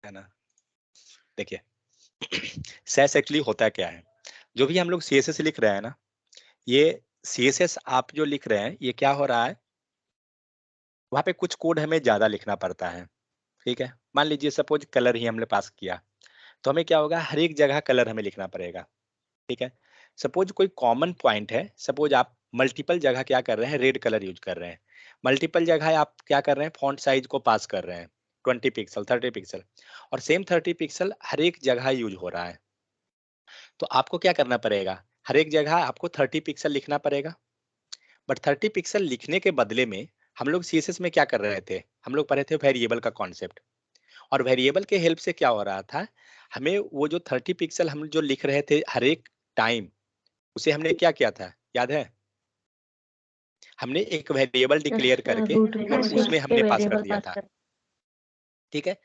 है ना। देखिए सेस एक्चुअली होता क्या है, जो भी हम लोग सीएसएस लिख रहे हैं ना, ये सीएसएस आप जो लिख रहे हैं ये क्या हो रहा है, वहां पे कुछ कोड हमें ज्यादा लिखना पड़ता है। ठीक है, मान लीजिए सपोज कलर ही हमने पास किया, तो हमें क्या होगा, हर एक जगह कलर हमें लिखना पड़ेगा। ठीक है, सपोज कोई कॉमन पॉइंट है, सपोज आप मल्टीपल जगह क्या कर रहे हैं, रेड कलर यूज कर रहे हैं, मल्टीपल जगह आप क्या कर रहे हैं, फॉन्ट साइज को पास कर रहे हैं 20 पिक्सल 30 पिक्सल, और सेम 30 पिक्सल हर एक जगह यूज हो रहा है। तो आपको क्या करना पड़ेगा, हर एक जगह आपको 30 पिक्सल लिखना पड़ेगा। बट 30 पिक्सल लिखने के बदले में हम लोग सीएसएस में क्या कर रहे थे, हम लोग पढ़े थे वेरिएबल का कॉन्सेप्ट, और वेरिएबल के हेल्प से क्या हो रहा था, हमें वो जो 30 पिक्सल हम जो लिख रहे थे हर एक टाइम, उसे हमने क्या किया था, याद है, हमने एक वेरिएबल डिक्लेयर करके रूट और में उसमें हमने पास कर वेरिएबल दिया पास था। कर। ठीक है,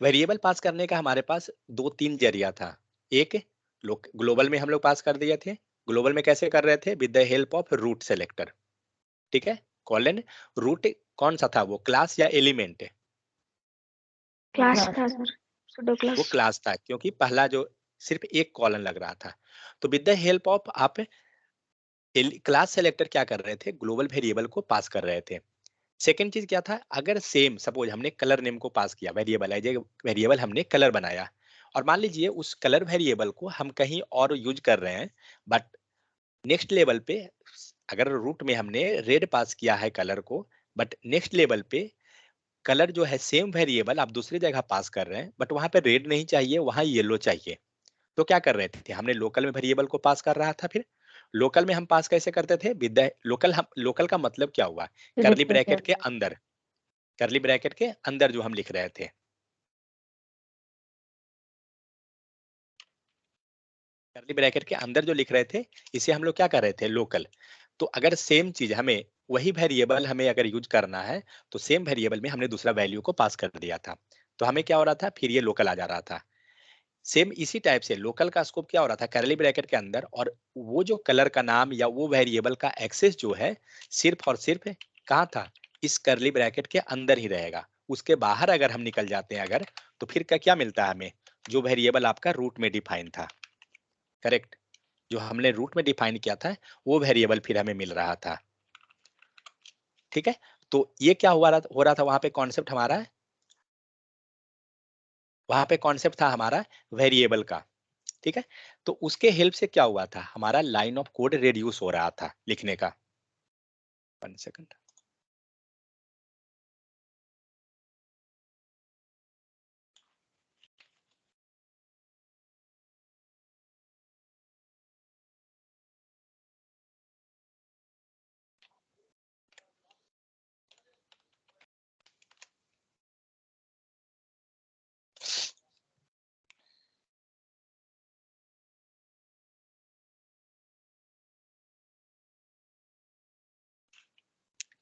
वेरिएबल पास करने का हमारे पास दो तीन जरिया था। एक, ग्लोबल में हम लोग पास कर दिए थे। ग्लोबल में कैसे कर रहे थे, with the help of root selector. ठीक है, कॉलन रूट कौन सा था, वो क्लास या एलिमेंट है, क्लास था सर, सुडो वो क्लास। क्लास था, क्योंकि पहला जो सिर्फ एक कॉलन लग रहा था। तो विद द हेल्प ऑफ आप क्लास सेलेक्टर क्या कर रहे थे, ग्लोबल वेरिएबल को पास कर रहे थे। सेकेंड चीज क्या था, अगर सेम सपोज हमने कलर नेम को पास किया, वेरिएबल एज ए वेरिएबल हमने कलर बनाया, और मान लीजिए उस कलर वेरिएबल को हम कहीं और यूज कर रहे हैं, बट नेक्स्ट लेवल पे अगर रूट में हमने रेड पास किया है कलर को, बट नेक्स्ट लेवल पे कलर जो है सेम वेरिएबल आप दूसरी जगह पास कर रहे हैं, बट वहां पे रेड नहीं चाहिए, वहां येलो चाहिए। तो क्या कर रहे थे, हमने लोकल में वेरिएबल को पास कर रहा था, फिर लोकल में हम पास कैसे करते थे, विद लोकल, हम लोकल का मतलब क्या हुआ, करली ब्रैकेट के अंदर, करली ब्रैकेट के अंदर जो हम लिख रहे थे, करली ब्रैकेट के अंदर जो लिख रहे थे, इसे हम लोग क्या कर रहे थे, लोकल। तो अगर सेम चीज हमें वही वेरिएबल हमें अगर यूज करना है, तो सेम वेरिएबल में हमने दूसरा वैल्यू को पास कर दिया था, तो हमें क्या हो रहा था, फिर ये लोकल आ जा रहा था। सेम इसी टाइप से लोकल का स्कोप क्या हो रहा था, करली ब्रैकेट के अंदर, और वो जो कलर का नाम या वो वेरिएबल का एक्सेस जो है, सिर्फ और सिर्फ कहाँ था, इस करली ब्रैकेट के अंदर ही रहेगा। उसके बाहर अगर हम निकल जाते हैं अगर, तो फिर का क्या मिलता है हमें, जो वेरिएबल आपका रूट में डिफाइन था, करेक्ट, जो हमने रूट में डिफाइन किया था, वो वेरिएबल फिर हमें मिल रहा था। ठीक है, तो ये क्या हो रहा था वहां पे कॉन्सेप्ट हमारा, वहां पे कॉन्सेप्ट था हमारा वेरिएबल का। ठीक है, तो उसके हेल्प से क्या हुआ था, हमारा लाइन ऑफ कोड रिड्यूस हो रहा था लिखने का। 1 सेकंड।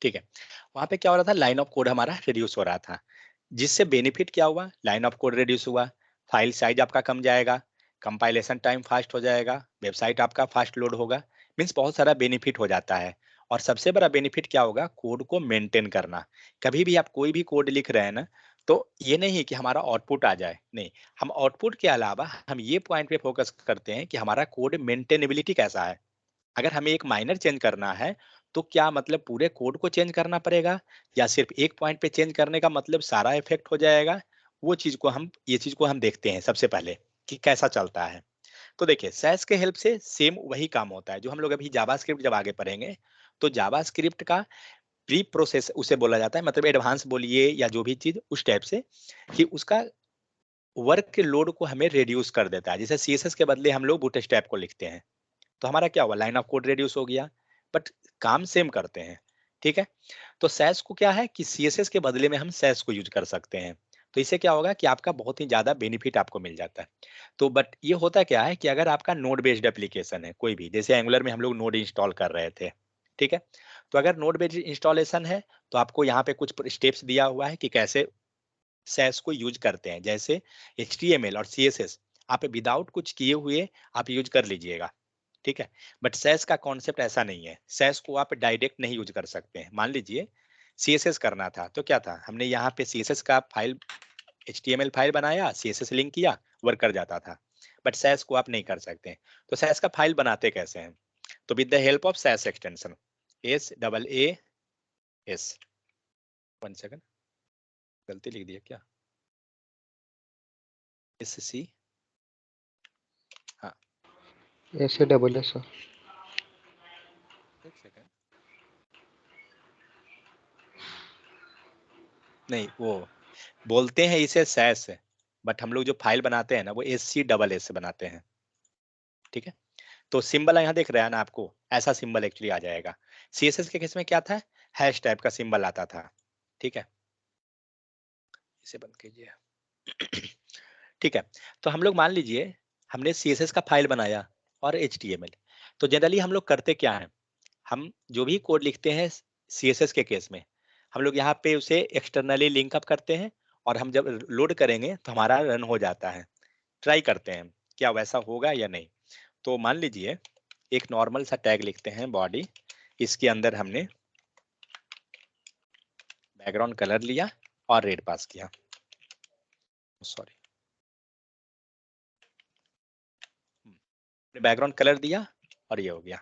ठीक है, वहां पे क्या हो रहा था, लाइन ऑफ कोड हमारा रिड्यूस हो रहा था, जिससे बेनिफिट क्या हुआ, लाइन ऑफ कोड रिड्यूस हुआ, फाइल साइज आपका कम जाएगा, कंपाइलेशन टाइम फास्ट हो जाएगा, वेबसाइट आपका फास्ट लोड होगा, मीन्स बहुत सारा बेनिफिट हो जाता है। और सबसे बड़ा बेनिफिट क्या होगा, कोड को मेंटेन करना। कभी भी आप कोई भी कोड लिख रहे हैं ना, तो ये नहीं है कि हमारा आउटपुट आ जाए, नहीं, हम आउटपुट के अलावा हम ये पॉइंट पे फोकस करते हैं कि हमारा कोड मेंटेनेबिलिटी कैसा है। अगर हमें एक माइनर चेंज करना है, तो क्या मतलब पूरे कोड को चेंज करना पड़ेगा, या सिर्फ एक पॉइंट पे चेंज करने का मतलब सारा इफेक्ट हो जाएगा, वो चीज को हम, ये चीज को हम देखते हैं सबसे पहले कि कैसा चलता है। तो देखिए सैस के हेल्प से सेम वही काम होता है जो हम लोग अभी जावास्क्रिप्ट जब आगे पढ़ेंगे, तो जावास्क्रिप्ट का प्री प्रोसेस उसे बोला जाता है, मतलब एडवांस बोलिए या जो भी चीज उस टाइप से, कि उसका वर्क के लोड को हमें रिड्यूस कर देता है। जैसे सीएसएस के बदले हम लोग बूटस्ट्रैप को लिखते हैं, तो हमारा क्या हुआ, लाइन ऑफ कोड रिड्यूस हो गया, बट काम सेम करते हैं। ठीक है, तो सैस को क्या है कि सीएसएस के बदले में हम सैस को यूज कर सकते हैं, तो इससे क्या होगा कि आपका बहुत ही ज्यादा बेनिफिट आपको मिल जाता है। तो बट ये होता क्या है कि अगर आपका नोड बेस्ड एप्लीकेशन है कोई भी, जैसे एंगुलर में हम लोग नोड इंस्टॉल कर रहे थे, ठीक है, तो अगर नोड बेस्ड इंस्टॉलेशन है, तो आपको यहाँ पे कुछ स्टेप्स दिया हुआ है कि कैसे सैस को यूज करते हैं, जैसे HTML और CSS आप विदाउट कुछ किए हुए आप यूज कर लीजिएगा। ठीक है, बट सैस का कॉन्सेप्ट ऐसा नहीं है, सैस को आप डायरेक्ट नहीं यूज कर सकते हैं। मान लीजिए CSS करना था, तो क्या था, हमने यहाँ पे CSS का फाइल HTML फाइल बनाया, CSS लिंक किया, वर्क कर जाता था। बट सैस को आप नहीं कर सकते। तो सैस का फाइल बनाते कैसे हैं? तो with the help of Sass extension, SAAS। 1 second, गलती लिख दिया क्या? SC, हाँ, SASS। एक सेकंड, नहीं वो बोलते हैं इसे सैस, बट हम लोग जो फाइल बनाते हैं ना वो SCSS से बनाते हैं। ठीक है, तो सिंबल यहाँ देख रहे हैं ना आपको, ऐसा सिंबल एक्चुअली आ जाएगा। CSS के केस में क्या था? हैश टाइप का सिंबल आता था। ठीक है, इसे बंद कीजिए। ठीक है, तो हम लोग मान लीजिए हमने CSS का फाइल बनाया और HTML। तो जनरली हम लोग करते क्या है, हम जो भी कोड लिखते हैं CSS के केस में, हम लोग यहाँ पे उसे एक्सटर्नली लिंक अप करते हैं, और हम जब लोड करेंगे तो हमारा रन हो जाता है। ट्राई करते हैं क्या वैसा होगा या नहीं। तो मान लीजिए एक नॉर्मल सा टैग लिखते हैं बॉडी, इसके अंदर हमने बैकग्राउंड कलर लिया और रेड पास किया, सॉरी, बैकग्राउंड कलर दिया और ये हो गया।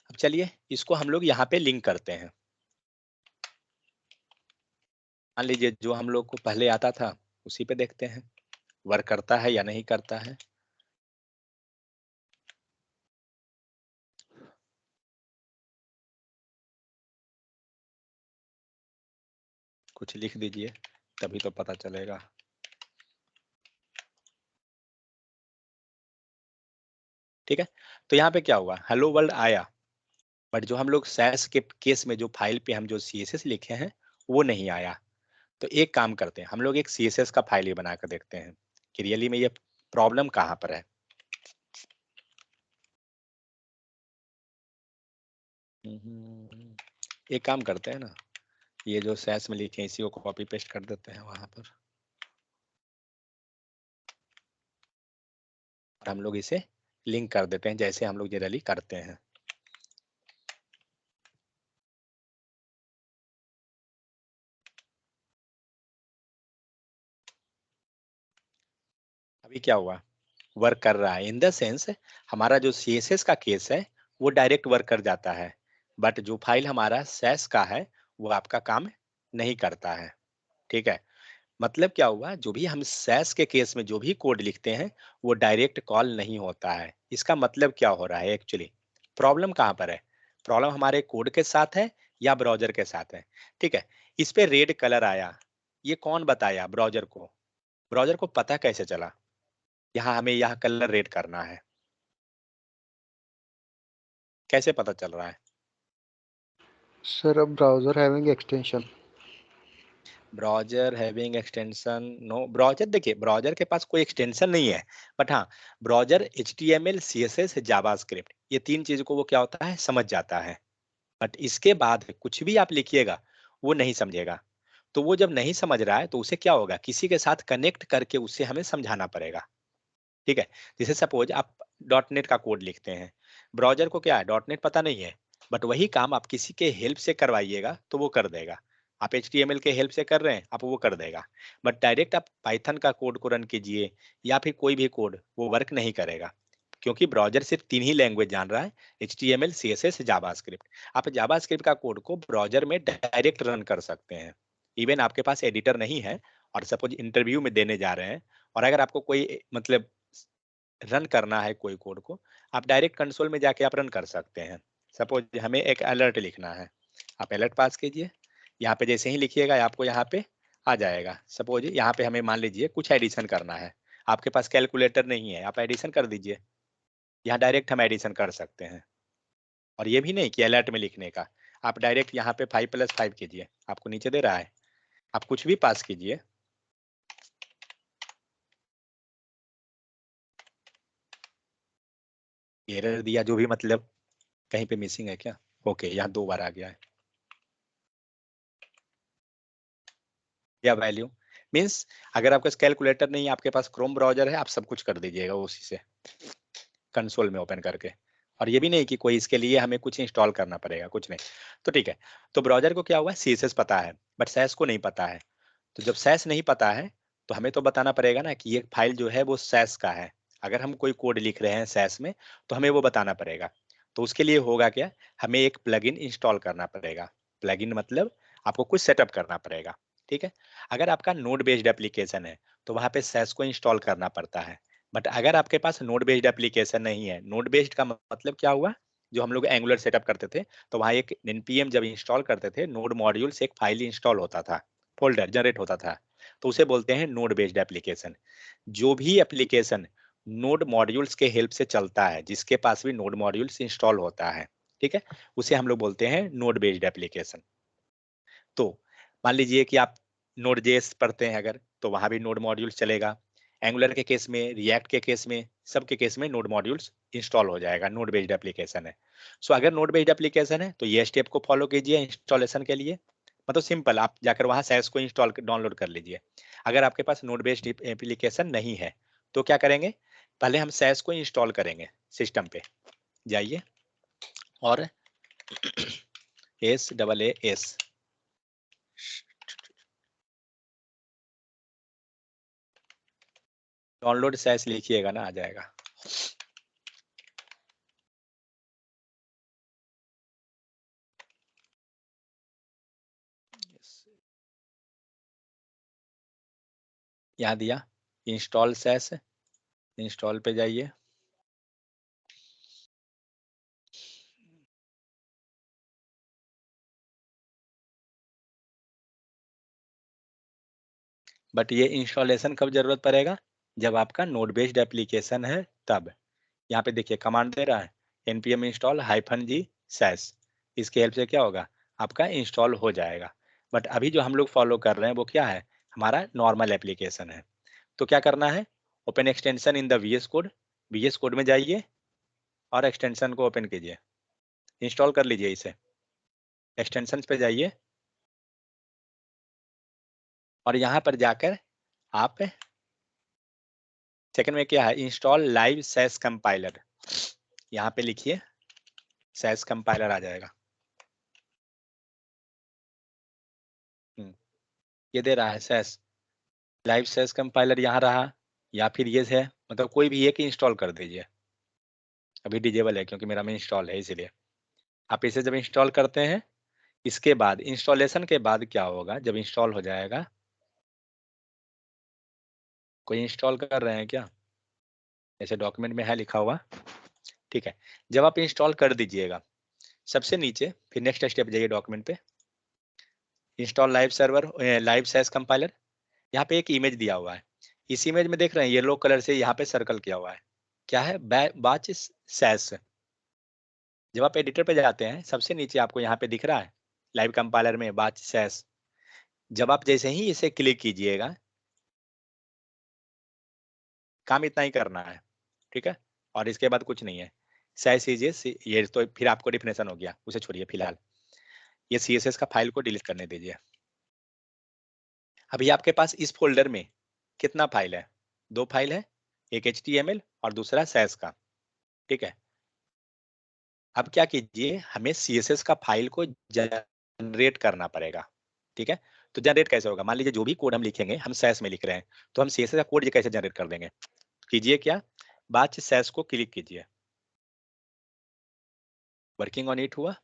अब चलिए इसको हम लोग यहाँ पे लिंक करते हैं। मान लीजिए जो हम लोग को पहले आता था उसी पे देखते हैं वर्क करता है या नहीं करता है। कुछ लिख दीजिए तभी तो पता चलेगा। ठीक है, तो यहाँ पे क्या हुआ, हेलो वर्ल्ड आया, बट जो हम लोग सैस के केस में जो फाइल पे हम जो CSS लिखे हैं वो नहीं आया। तो एक काम करते हैं, हम लोग एक CSS का फाइल ही बनाकर देखते हैं कि रियली में ये प्रॉब्लम कहाँ पर है। एक काम करते हैं ना, ये जो सैस में लिखे हैं इसी को कॉपी पेस्ट कर देते हैं वहां पर, और हम लोग इसे लिंक कर देते हैं जैसे हम लोग जनरली करते हैं। अभी क्या हुआ, वर्क कर रहा है, इन द सेंस हमारा जो CSS का केस है वो डायरेक्ट वर्क कर जाता है, बट जो फाइल हमारा सैस का है वो आपका काम नहीं करता है। ठीक है, मतलब क्या हुआ, जो भी हम सैस के केस में जो भी कोड लिखते हैं वो डायरेक्ट कॉल नहीं होता है। इसका मतलब क्या हो रहा है एक्चुअली, प्रॉब्लम कहाँ पर है? प्रॉब्लम हमारे कोड के साथ है या ब्राउजर के साथ है? ठीक है, इस पे रेड कलर आया, ये कौन बताया? ब्राउजर को। ब्राउजर को पता कैसे चला यहाँ हमें यह कलर रेड करना है? कैसे पता चल रहा है? Sir, a browser having extension. Browser having extension, no, browser देखिए ब्राउजर के पास कोई एक्सटेंशन नहीं है, बट हाँ ब्राउजर HTML CSS जावास्क्रिप्ट ये तीन चीज को वो क्या होता है समझ जाता है, बट इसके बाद कुछ भी आप लिखिएगा वो नहीं समझेगा। तो वो जब नहीं समझ रहा है तो उसे क्या होगा, किसी के साथ कनेक्ट करके उसे हमें समझाना पड़ेगा। ठीक है, जैसे सपोज आप .NET का कोड लिखते हैं, ब्राउजर को क्या है .NET पता नहीं है, बट वही काम आप किसी के हेल्प से करवाइएगा तो वो कर देगा। आप HTML के हेल्प से कर रहे हैं आप वो कर देगा, बट डायरेक्ट आप पाइथन का कोड को रन कीजिए या फिर कोई भी कोड, वो वर्क नहीं करेगा, क्योंकि ब्राउजर सिर्फ तीन ही लैंग्वेज जान रहा है, HTML CSS जावास्क्रिप्ट। आप जावास्क्रिप्ट का कोड को ब्राउजर में डायरेक्ट रन कर सकते हैं, इवन आपके पास एडिटर नहीं है और सपोज इंटरव्यू में देने जा रहे हैं, और अगर आपको कोई मतलब रन करना है कोई कोड को, आप डायरेक्ट कंसोल में जाके आप रन कर सकते हैं। सपोज हमें एक अलर्ट लिखना है, आप अलर्ट पास कीजिए, यहाँ पे जैसे ही लिखिएगा आपको यहाँ पे आ जाएगा। सपोज यहाँ पे हमें मान लीजिए कुछ एडिशन करना है, आपके पास कैलकुलेटर नहीं है, आप एडिशन कर दीजिए, यहाँ डायरेक्ट हम एडिशन कर सकते हैं। और ये भी नहीं कि अलर्ट में लिखने का, आप डायरेक्ट यहाँ पे 5+5 कीजिए, आपको नीचे दे रहा है, आप कुछ भी पास कीजिए। एरर दिया जो भी, मतलब कहीं पे मिसिंग है क्या? ओके, यहाँ 2 बार आ गया है, या वैल्यू मीन्स अगर आपके पास कैलकुलेटर नहीं है, आपके पास क्रोम ब्राउजर है, आप सब कुछ कर दीजिएगा उसी से कंसोल में ओपन करके। और ये भी नहीं कि कोई इसके लिए हमें कुछ इंस्टॉल करना पड़ेगा, कुछ नहीं। तो ठीक है, तो ब्राउजर को क्या हुआ, CSS पता है बट सैस को नहीं पता है। तो जब सैस नहीं पता है तो हमें तो बताना पड़ेगा ना कि ये फाइल जो है वो सैस का है। अगर हम कोई कोड लिख रहे हैं सैस में तो हमें वो बताना पड़ेगा। तो उसके लिए होगा क्या, हमें एक प्लगइन इंस्टॉल करना पड़ेगा। प्लगइन मतलब आपको कुछ सेटअप करना पड़ेगा, ठीक है। अगर आपका नोड बेस्ड एप्लीकेशन है तो वहाँ पे सैस को इंस्टॉल करना पड़ता है। बट अगर आपके पास नोड बेस्ड एप्लीकेशन नहीं है, नोड बेस्ड का मतलब क्या हुआ, जो हम लोग एंगुलर सेटअप करते थे तो वहाँ एक npm जब इंस्टॉल करते थे नोड मॉड्यूल से एक फाइल इंस्टॉल होता था, फोल्डर जनरेट होता था, तो उसे बोलते हैं नोड बेस्ड एप्लीकेशन। जो भी एप्लीकेशन नोड मॉड्यूल्स के हेल्प से चलता है, जिसके पास भी नोड मॉड्यूल्स इंस्टॉल होता है, ठीक है, उसे हम लोग बोलते हैं नोड बेस्ड एप्लीकेशन। तो मान लीजिए कि आप नोड जेएस पढ़ते हैं अगर, तो वहां भी नोड मॉड्यूल्स चलेगा। एंगुलर के केस में, रिएक्ट के केस में, सबके केस में नोड मॉड्यूल्स इंस्टॉल हो जाएगा, नोड बेस्ड एप्लीकेशन है। सो अगर नोड बेस्ड एप्लीकेशन है तो ये स्टेप को फॉलो कीजिए इंस्टॉलेशन के लिए। मतलब सिंपल, आप जाकर वहां सैस को इंस्टॉल डाउनलोड कर लीजिए। अगर आपके पास नोड बेस्ड एप्लीकेशन नहीं है तो क्या करेंगे, पहले हम सैस को इंस्टॉल करेंगे। सिस्टम पे जाइए और SAAS डाउनलोड सैस लिखिएगा ना, आ जाएगा। यहाँ दिया इंस्टॉल सैस, इंस्टॉल पे जाइए। बट ये इंस्टॉलेशन कब जरूरत पड़ेगा, जब आपका नोड बेस्ड एप्लीकेशन है तब। यहाँ पे देखिए कमांड दे रहा है npm install -g sas। इसके हेल्प से क्या होगा, आपका इंस्टॉल हो जाएगा। बट अभी जो हम लोग फॉलो कर रहे हैं वो क्या है, हमारा नॉर्मल एप्लीकेशन है। तो क्या करना है, open extension in the VS code, VS code में जाइए और एक्सटेंशन को ओपन कीजिए, इंस्टॉल कर लीजिए इसे। एक्सटेंशन पे जाइए और यहाँ पर जाकर आप सेकंड में क्या है, इंस्टॉल लाइव सैस कंपाइलर, यहाँ पे लिखिए, सैस कंपाइलर आ जाएगा। ये दे रहा है सैस, लाइव सैस कंपाइलर यहाँ रहा, या फिर ये है, मतलब कोई भी एक इंस्टॉल कर दीजिए। अभी डिजेबल है क्योंकि मेरा में इंस्टॉल है, इसीलिए। आप इसे जब इंस्टॉल करते हैं, इसके बाद इंस्टॉलेशन के बाद क्या होगा, जब इंस्टॉल हो जाएगा, कोई इंस्टॉल कर रहे हैं क्या, ऐसे डॉक्यूमेंट में है लिखा हुआ, ठीक है। जब आप इंस्टॉल कर दीजिएगा, सबसे नीचे फिर नेक्स्ट स्टेप जाइए डॉक्यूमेंट पे, install live server live Sass compiler. यहाँ पे एक इमेज दिया हुआ है, इस इमेज में देख रहे हैं येलो कलर से यहाँ पे सर्कल किया हुआ है, क्या है, बाच सैस। जब आप एडिटर पे जाते हैं, सबसे नीचे आपको यहाँ पे दिख रहा है लाइव कंपाइलर में बाच सैस। जब आप जैसे ही इसे क्लिक कीजिएगा, काम इतना ही करना है, ठीक है, और इसके बाद कुछ नहीं है। सैस ये तो फिर आपको डिफिनेशन हो गया, उसे छोड़िए फिलहाल। ये CSS का फाइल को डिलीट करने दीजिए। अभी आपके पास इस फोल्डर में कितना फाइल है, 2 फाइल है, एक HTML और दूसरा सैस का, ठीक है। अब क्या कीजिए, हमें CSS का फाइल को जनरेट करना पड़ेगा, ठीक है। तो जनरेट कैसे होगा, मान लीजिए जो भी कोड हम लिखेंगे, हम सैस में लिख रहे हैं, तो हम CSS का कोड कैसे जनरेट कर देंगे, कीजिए क्या, बाच सैस को क्लिक कीजिए। वर्किंग ऑन इट हुआ,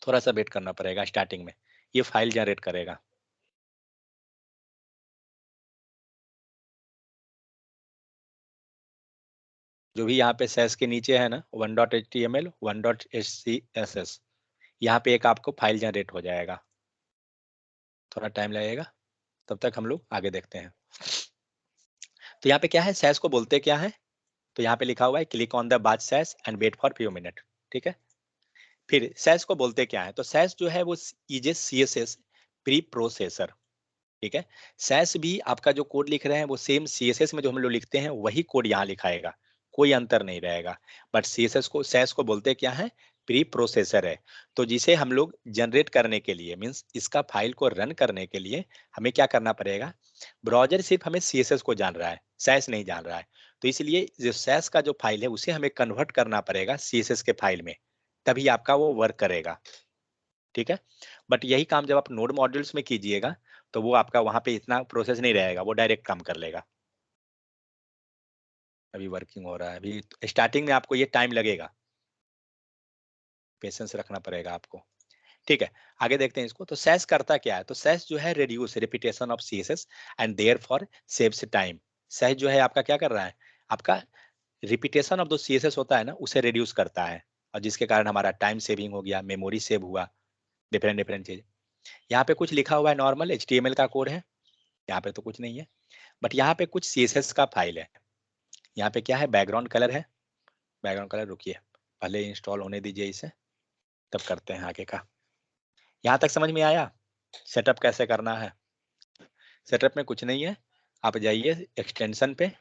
थोड़ा सा वेट करना पड़ेगा, स्टार्टिंग में ये फाइल जनरेट करेगा। जो भी यहाँ पे सैस के नीचे है ना, 1.html 1.scss, यहाँ पे एक आपको फाइल जनरेट हो जाएगा। थोड़ा टाइम लगेगा, तब तक हम लोग आगे देखते हैं। तो यहाँ पे क्या है, सैस को बोलते क्या है, तो यहाँ पे लिखा हुआ है click on the watch Sass and wait for few minute, ठीक है। फिर सैस को बोलते क्या है, तो सैस जो है वो is a CSS pre processor, ठीक है। सैस भी आपका जो कोड लिख रहे हैं वो सेम CSS में जो हम लोग लिखते हैं वही कोड यहाँ लिखाएगा, कोई अंतर नहीं रहेगा। बट CSS को, सैस को बोलते क्या है, प्री प्रोसेसर है। तो जिसे हम लोग जनरेट करने के लिए, मीन्स इसका फाइल को रन करने के लिए हमें क्या करना पड़ेगा, ब्राउजर सिर्फ हमें CSS को जान रहा है, सैस नहीं जान रहा है। तो इसलिए जो सैस का जो फाइल है उसे हमें कन्वर्ट करना पड़ेगा CSS के फाइल में, तभी आपका वो वर्क करेगा, ठीक है। बट यही काम जब आप नोड मॉड्यूल्स में कीजिएगा तो वो आपका वहां पे इतना प्रोसेस नहीं रहेगा, वो डायरेक्ट काम कर लेगा। अभी वर्किंग हो रहा है, अभी स्टार्टिंग में आपको ये टाइम लगेगा, पेशेंस रखना पड़ेगा आपको। ठीक है, आगे देखते हैं इसको। तो सेस करता क्या है, तो सेस जो है reduce repetition of CSS and therefore saves time. Sass जो है आपका क्या कर रहा है, आपका रिपीटेशन ऑफ जो सीएसएस होता है ना उसे रिड्यूस करता है, और जिसके कारण हमारा टाइम सेविंग हो गया, मेमोरी सेव हुआ, डिफरेंट डिफरेंट चीज। यहाँ पे कुछ लिखा हुआ है, नॉर्मल HTML का कोड है, यहाँ पे तो कुछ नहीं है, बट यहाँ पे कुछ CSS का फाइल है। यहाँ पे क्या है, बैकग्राउंड कलर है, बैकग्राउंड कलर रुकिए पहले इंस्टॉल होने दीजिए इसे, तब करते हैं आगे का। यहाँ तक समझ में आया सेटअप कैसे करना है? सेटअप में कुछ नहीं है, आप जाइए एक्सटेंशन पे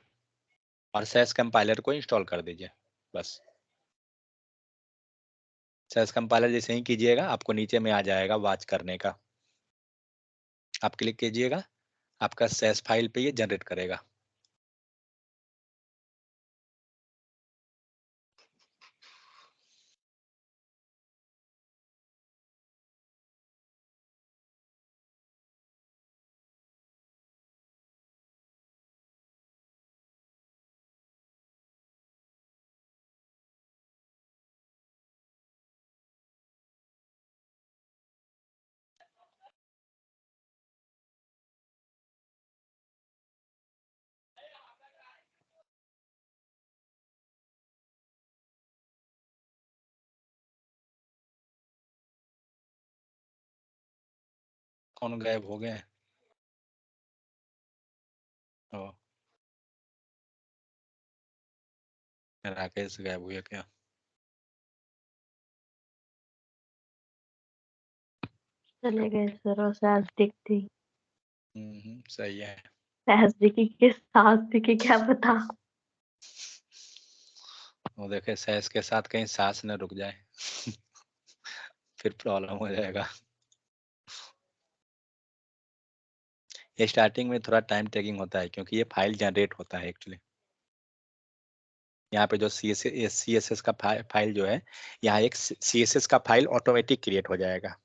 और सेस कंपाइलर को इंस्टॉल कर दीजिए बस। सेस कंपाइलर जैसे ही कीजिएगा आपको नीचे में आ जाएगा वॉच करने का, आप क्लिक कीजिएगा, आपका सेस फाइल पे ये जनरेट करेगा। कौन गायब हो गए? ओ, राकेश गायब हुए क्या? चले गए सर, और सास दिखती, सही है। सास दिखी के सास दिखी क्या पता। वो देखे सेस के साथ कहीं सांस न रुक जाए फिर प्रॉब्लम हो जाएगा। ये स्टार्टिंग में थोड़ा टाइम टेकिंग होता है क्योंकि ये फाइल जनरेट होता है एक्चुअली। यहाँ पे जो CSS का फाइल जो है, यहाँ एक CSS का फाइल ऑटोमेटिक क्रिएट हो जाएगा।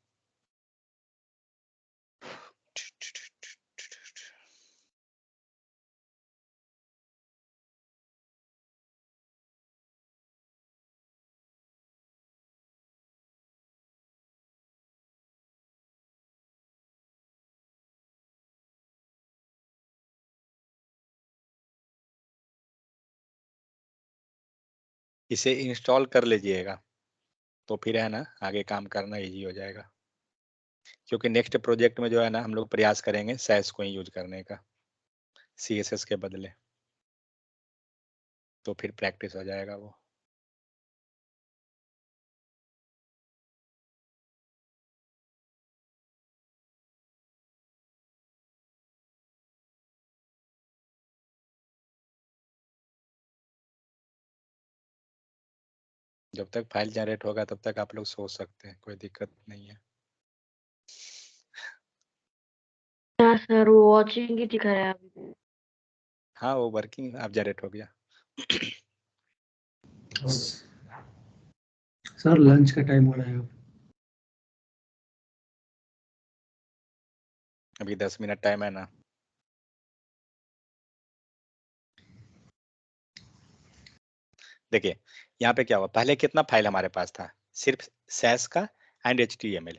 इसे इंस्टॉल कर लीजिएगा तो फिर है ना आगे काम करना इजी हो जाएगा, क्योंकि नेक्स्ट प्रोजेक्ट में जो है ना हम लोग प्रयास करेंगे सैस को ही यूज करने का CSS के बदले, तो फिर प्रैक्टिस हो जाएगा वो। जब तक फाइल जनरेट होगा तब तक आप लोग सोच सकते हैं, कोई दिक्कत नहीं है। हाँ सर, वो वॉचिंग ही दिखा रहा है अभी। हाँ वो वर्किंग अब जनरेट हो गया। सर लंच का टाइम हो रहा है अब। अभी 10 मिनट टाइम है ना। देखिए यहाँ पे क्या हुआ, पहले कितना फाइल हमारे पास था, सिर्फ सैस का एंड HTML,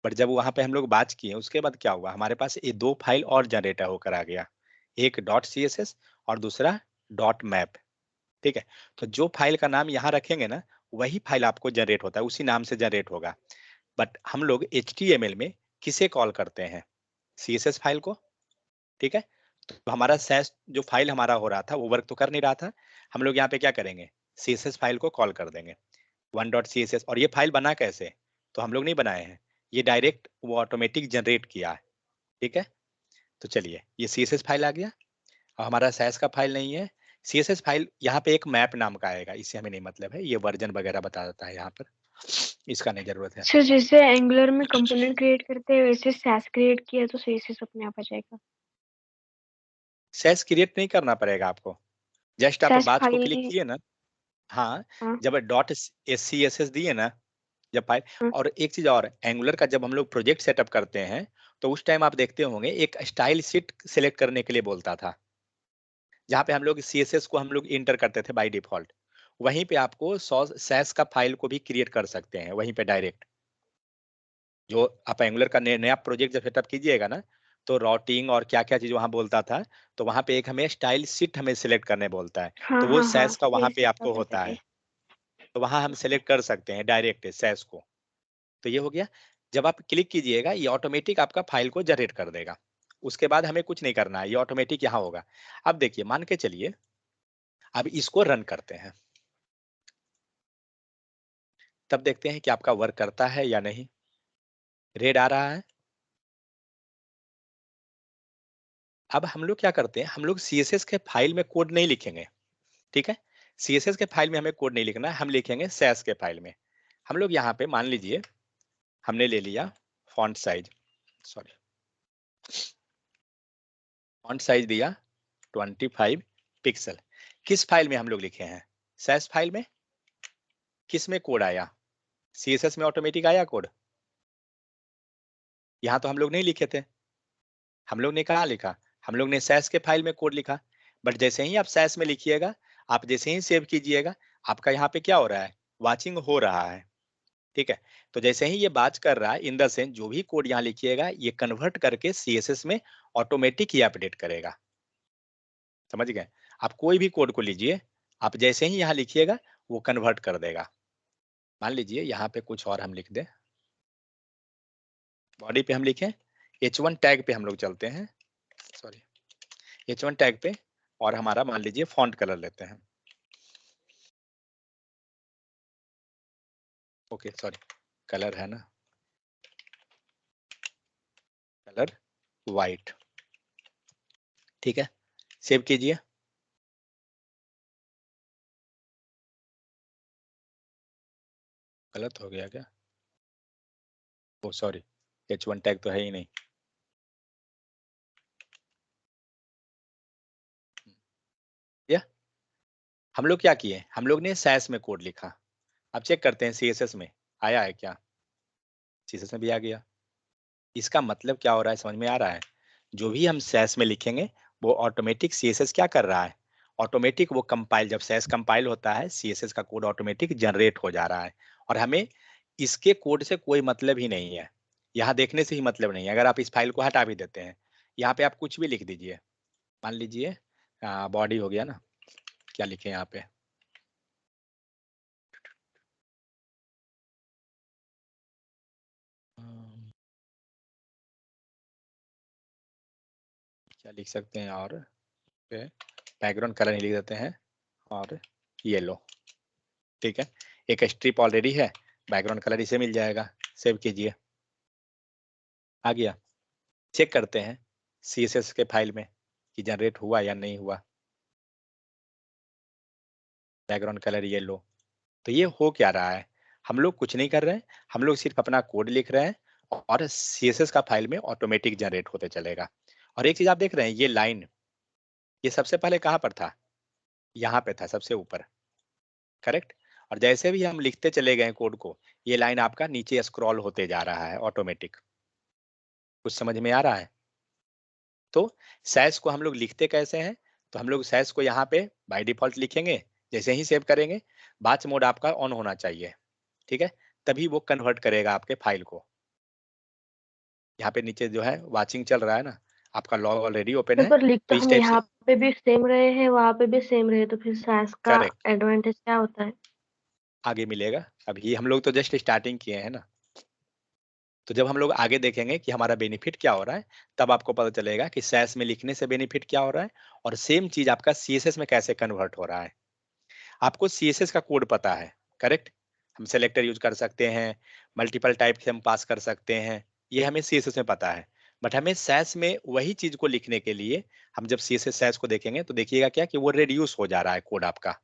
बट जब वहां पे हम लोग बात किए उसके बाद क्या हुआ, हमारे पास ये दो फाइल और जनरेट होकर आ गया, एक .css और दूसरा .map। ठीक है, तो जो फाइल का नाम यहाँ रखेंगे ना वही फाइल आपको जनरेट होता है, उसी नाम से जनरेट होगा। बट हम लोग HTML में किसे कॉल करते हैं, CSS फाइल को। ठीक है, तो हमारा सैस जो फाइल हमारा हो रहा था वो वर्क तो कर नहीं रहा था, हम लोग यहाँ पे क्या करेंगे, CSS फाइल को कॉल कर देंगे 1.css। और ये फाइल बना कैसे, तो हम लोग नहीं बनाए हैं, ये डायरेक्ट वो ऑटोमेटिक जनरेट किया है। ठीक है, तो चलिए ये CSS फाइल आ गया और हमारा सैस का फाइल नहीं है। CSS फाइल यहाँ पे एक मैप नाम का आएगा, इससे हमें नहीं मतलब है, ये वर्जन वगैरह बता देता है यहाँ पर, इसका नहीं जरूरत है। सर जैसे एंगुलर में कंपोनेंट क्रिएट करते हैं वैसे सैस क्रिएट किया तो सीएसएस अपने आप आ जाएगा। सैस क्रिएट नहीं करना पड़ेगा आपको, जस्ट आप सैस बात को क्लिक फाइल। किए ना। हाँ, हाँ जब .scss दिए ना, जब फाइल। हाँ और एक चीज और, एंगुलर का जब हम लोग प्रोजेक्ट सेटअप करते हैं तो उस टाइम आप देखते होंगे एक स्टाइल शीट सिलेक्ट करने के लिए बोलता था, जहाँ पे हम लोग CSS को हम लोग इंटर करते थे बाय डिफॉल्ट। वहीं पे आपको सैस का फाइल को भी क्रिएट कर सकते हैं वहीं पे डायरेक्ट। जो आप एंगुलर का नया प्रोजेक्ट जब सेटअप कीजिएगा ना, तो राउटिंग और क्या-क्या चीज़ वहाँ बोलता था, तो वहाँ पे एक हमें स्टाइल शीट हमें सिलेक्ट करने बोलता है, हाँ, तो वो हाँ, हाँ, सैस का वहाँ यही पे सब आपको होता होता पहले। है। तो वहाँ हम सेलेक्ट कर सकते हैं डायरेक्ट सैस को। तो ये हो गया। जब आप क्लिक कीजिएगा, ये ऑटोमेटिक आपका फाइल को जनरेट कर देगा। उसके बाद हमें कुछ नहीं करना है, ये ऑटोमेटिक यहाँ होगा। अब देखिए, मान के चलिए अब इसको रन करते हैं, तब देखते हैं कि आपका वर्क करता है या नहीं। रेड आ रहा है। अब हम लोग क्या करते हैं, हम लोग CSS के फाइल में कोड नहीं लिखेंगे, ठीक है? CSS के फाइल में हमें कोड नहीं लिखना है, हम लिखेंगे सैस के फाइल में। हम लोग यहाँ पे मान लीजिए हमने ले लिया font size, sorry, font size दिया 25 पिक्सल। किस फाइल में हम लोग लिखे हैं? सैस फाइल में। किस में कोड आया? CSS में ऑटोमेटिक आया कोड। यहाँ तो हम लोग नहीं लिखे थे। हम लोग ने कहाँ लिखा? हम लोग ने सैस के फाइल में कोड लिखा। बट जैसे ही आप सैस में लिखिएगा, आप जैसे ही सेव कीजिएगा, आपका यहाँ पे क्या हो रहा है? वाचिंग हो रहा है, ठीक है? तो जैसे ही ये बात कर रहा है, इन द सेंस जो भी कोड यहाँ लिखिएगा, ये कन्वर्ट करके CSS में ऑटोमेटिक ही अपडेट करेगा। समझ गए? आप कोई भी कोड को लीजिए, आप जैसे ही यहाँ लिखिएगा, वो कन्वर्ट कर देगा। मान लीजिए यहाँ पे कुछ और हम लिख दें, बॉडी पे हम लिखें, H1 टैग पे हम लोग चलते हैं, सॉरी, H1 टैग पे, और हमारा मान लीजिए फॉन्ट कलर लेते हैं। ओके, सॉरी, कलर है ना, कलर वाइट, ठीक है? सेव कीजिए। गलत हो गया क्या? ओ सॉरी, H1 टैग तो है ही नहीं। या हम लोग क्या किए, हम लोग ने सैस में कोड लिखा। अब चेक करते हैं CSS में आया है क्या? CSS में भी आ गया। इसका मतलब क्या हो रहा है, समझ में आ रहा है? जो भी हम सैस में लिखेंगे, वो ऑटोमेटिक CSS क्या कर रहा है? ऑटोमेटिक वो कंपाइल, जब सैस कंपाइल होता है, CSS का कोड ऑटोमेटिक जनरेट हो जा रहा है, और हमें इसके कोड से कोई मतलब ही नहीं है। यहाँ देखने से ही मतलब नहीं है। अगर आप इस फाइल को हटा भी देते हैं, यहाँ पे आप कुछ भी लिख दीजिए। मान लीजिए बॉडी हो गया ना, क्या लिखे यहाँ पे? क्या लिख सकते हैं, और बैकग्राउंड कलर ही लिख देते हैं, और येलो, ठीक है? एक स्ट्रिप ऑलरेडी है, बैकग्राउंड कलर इसे मिल जाएगा। सेव कीजिए, आ गया। चेक करते हैं CSS के फाइल में कि जनरेट हुआ या नहीं हुआ। बैकग्राउंड कलर येलो, तो ये हो क्या रहा है? हम लोग कुछ नहीं कर रहे हैं, हम लोग सिर्फ अपना कोड लिख रहे हैं, और CSS का फाइल में ऑटोमेटिक जनरेट होते चलेगा। और एक चीज आप देख रहे हैं, ये लाइन, ये सबसे पहले कहाँ पर था? यहाँ पे था, सबसे ऊपर, करेक्ट? और जैसे भी हम लिखते चले गए कोड को, ये लाइन आपका नीचे स्क्रॉल होते जा रहा है ऑटोमेटिक। कुछ समझ में आ रहा है? तो सैस को हम लोग लिखते कैसे हैं? तो हम लोग सैस को यहाँ पे बाय डिफॉल्ट लिखेंगे, जैसे ही सेव करेंगे, बैच मोड आपका ऑन होना चाहिए, ठीक है? तभी वो कन्वर्ट करेगा आपके फाइल को। यहाँ पे नीचे जो है वाचिंग चल रहा है ना, आपका लॉग ऑलरेडी ओपन तो है, पर लिख तो तो इस हम टाइप से, यहाँ पे भी सेम रहे हैं, वहाँ पे भी सेम रहे, तो फिर सैस का करेक्ट, एडवांटेज क्या होता है? आगे मिलेगा। अभी हम लोग तो जस्ट स्टार्टिंग किए हैं ना, तो जब हम लोग आगे देखेंगे कि हमारा बेनिफिट क्या हो रहा है, तब आपको पता चलेगा कि सैस में लिखने से बेनिफिट क्या हो रहा है, और सेम चीज आपका CSS में कैसे कन्वर्ट हो रहा है। आपको CSS का कोड पता है, करेक्ट? हम सेलेक्टर यूज कर सकते हैं, मल्टीपल टाइप से हम पास कर सकते हैं, ये हमें CSS में पता है। बट हमें सैस में वही चीज को लिखने के लिए, हम जब CSS सैस को देखेंगे, तो देखिएगा क्या कि वो रिड्यूस हो जा रहा है कोड आपका।